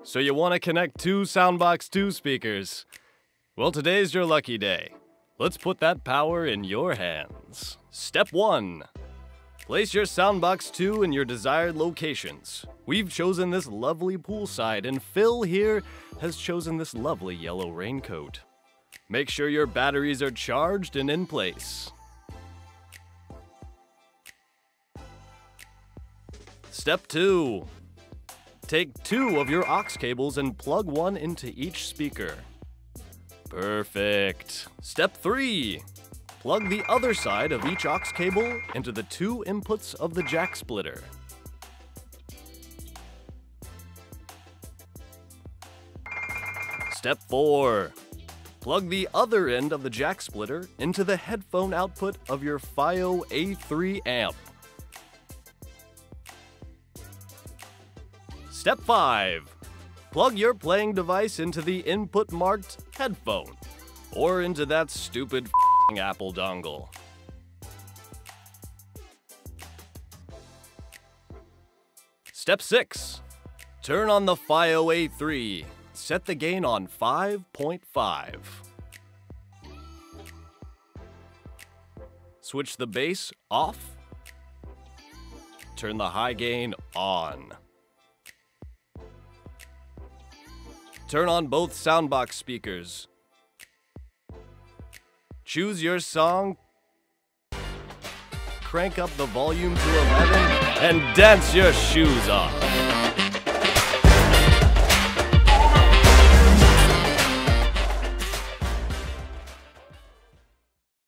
So you want to connect two SOUNDBOKS 2 speakers? Well, today's your lucky day. Let's put that power in your hands. Step 1. Place your SOUNDBOKS 2 in your desired locations. We've chosen this lovely poolside, and Phil here has chosen this lovely yellow raincoat. Make sure your batteries are charged and in place. Step 2. Take 2 of your aux cables and plug one into each speaker. Perfect. Step 3. Plug the other side of each aux cable into the 2 inputs of the jack splitter. Step 4. Plug the other end of the jack splitter into the headphone output of your FiiO A3 amp. Step 5. Plug your playing device into the input marked headphone, or into that stupid Apple dongle. Step 6. Turn on the FiiO A3. Set the gain on 5.5. Switch the bass off. Turn the high gain on. Turn on both SOUNDBOKS speakers. Choose your song. Crank up the volume to 11 and dance your shoes off.